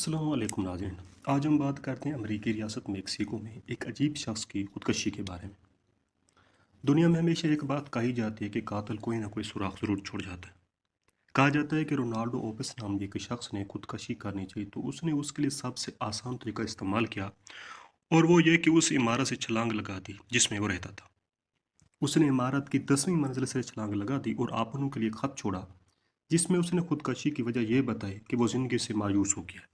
अस्सलाम वालेकुम नाज़रीन। आज हम बात करते हैं अमेरिकी रियासत मेक्सिको में एक अजीब शख्स की खुदकशी के बारे में। दुनिया में हमेशा एक बात कही जाती है कि कातिल कोई ना कोई सुराग ज़रूर छोड़ जाता है। कहा जाता है कि रोनाल्डो ओपेस नाम के एक शख्स ने खुदकशी करनी चाहिए तो उसने उसके लिए सबसे आसान तरीका इस्तेमाल किया, और वो ये कि उस इमारत से छलांग लगा दी जिसमें वो रहता था। उसने इमारत की 10वीं मंजिल से छलांग लगा दी और आपनों के लिए खत छोड़ा, जिसमें उसने खुदकशी की वजह यह बताई कि वो ज़िंदगी से मायूस हो गया है।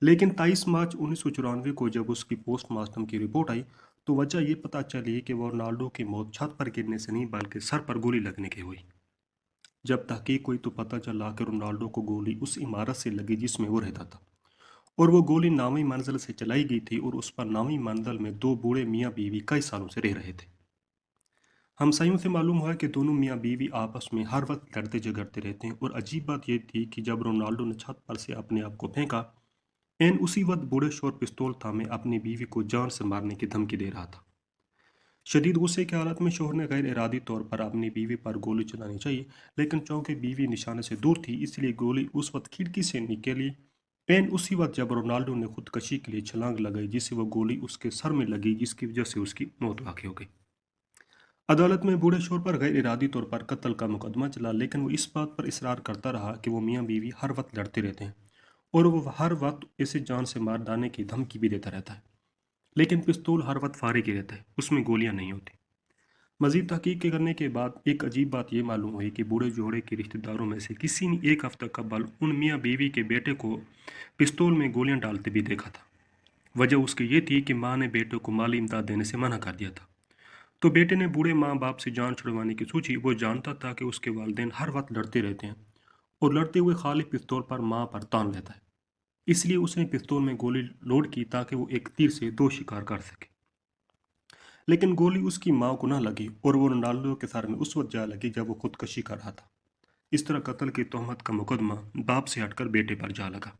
लेकिन 23 मार्च 1994 को जब उसकी पोस्टमार्टम की रिपोर्ट आई, तो वजह ये पता चली कि वो रोनाल्डो की मौत छत पर गिरने से नहीं बल्कि सर पर गोली लगने की हुई। जब तहकीक हुई तो पता चला कि रोनाल्डो को गोली उस इमारत से लगी जिसमें वो रहता था, और वो गोली 9वीं मंजिल से चलाई गई थी और उस पर 9वीं मंजिल में दो बूढ़े मियाँ बीवी कई सालों से रह रहे थे। हमसायों से मालूम हुआ कि दोनों मियाँ बीवी आपस में हर वक्त लड़ते झगड़ते रहते हैं, और अजीब बात यह थी कि जब रोनाल्डो ने छत पर से अपने आप को फेंका, एन उसी वक्त बूढ़े शोर पिस्तौल थामे अपनी बीवी को जान से मारने की धमकी दे रहा था। शदीद गुस्से की हालत में शोहर ने गैर इरादी तौर पर अपनी बीवी पर गोली चलानी चाहिए, लेकिन चूंकि बीवी निशाने से दूर थी इसलिए गोली उस वक्त खिड़की से निकली। एन उसी वक्त जब रोनाल्डो ने खुदकशी के लिए छलांग लगाई, जिससे वो गोली उसके सर में लगी, जिसकी वजह से उसकी मौत वाक़ई हो गई। अदालत में बूढ़े शोर पर गैर इरादी तौर पर कत्ल का मुकदमा चला, लेकिन वो इस बात पर इसरार करता रहा कि वो मियाँ बीवी हर वक्त लड़ते रहते हैं, और वो हर वक्त इसे जान से मार डालने की धमकी भी देता रहता है। लेकिन पिस्तौल हर वक्त फारिग ही रहता है, उसमें गोलियां नहीं होती। मजीद तहकीक करने के बाद एक अजीब बात यह मालूम हुई कि बूढ़े जोड़े के रिश्तेदारों में से किसी ने एक हफ्ता कबल उन मियाँ बीवी के बेटे को पिस्तौल में गोलियां डालते भी देखा था। वजह उसकी ये थी कि माँ ने बेटे को माली इमदाद देने से मना कर दिया था। तो बेटे ने बूढ़े माँ बाप से जान छुड़वाने की सोची। वो जानता था कि उसके वालिदैन हर वक्त लड़ते रहते हैं, और लड़ते हुए खाली पिस्तौल पर माँ पर तान लेता है, इसलिए उसने पिस्तौल में गोली लोड की ताकि वो एक तीर से दो शिकार कर सके। लेकिन गोली उसकी माँ को न लगी, और वो रोनाल्डो के सर में उस वक्त जा लगी जब वो खुदकशी कर रहा था। इस तरह कत्ल की तोहमत का मुकदमा बाप से हटकर बेटे पर जा लगा।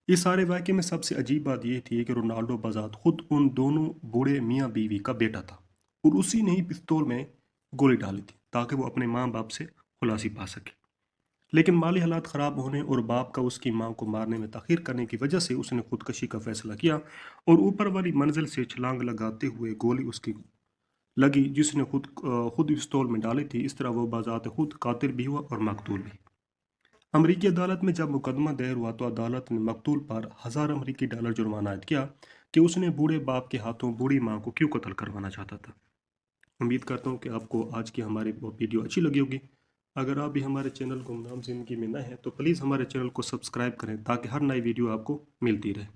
इस सारे वाक़े में सबसे अजीब बात यह थी कि रोनाल्डो बजात खुद उन दोनों बूढ़े मियाँ बीवी का बेटा था, और उसी ने ही पिस्तौल में गोली डाली थी ताकि वो अपने माँ बाप से खुलासी पा सके। लेकिन माली हालात ख़राब होने और बाप का उसकी मां को मारने में ताख़ीर करने की वजह से उसने खुदकशी का फैसला किया, और ऊपर वाली मंजिल से छलांग लगाते हुए गोली उसकी लगी जिसने खुद पिस्तौल में डाली थी। इस तरह वो बाज़ात खुद कातिल भी हुआ और मकतूल भी। अमरीकी अदालत में जब मुकदमा दायर हुआ तो अदालत ने मकतूल पर $1000 जुर्माना आयद किया कि उसने बूढ़े बाप के हाथों बूढ़ी माँ को क्यों कत्ल करवाना चाहता था। उम्मीद करता हूँ कि आपको आज की हमारी वीडियो अच्छी लगी होगी। अगर आप भी हमारे चैनल गुमनाम ज़िंदगी में नए हैं तो प्लीज़ हमारे चैनल को सब्सक्राइब करें ताकि हर नई वीडियो आपको मिलती रहे।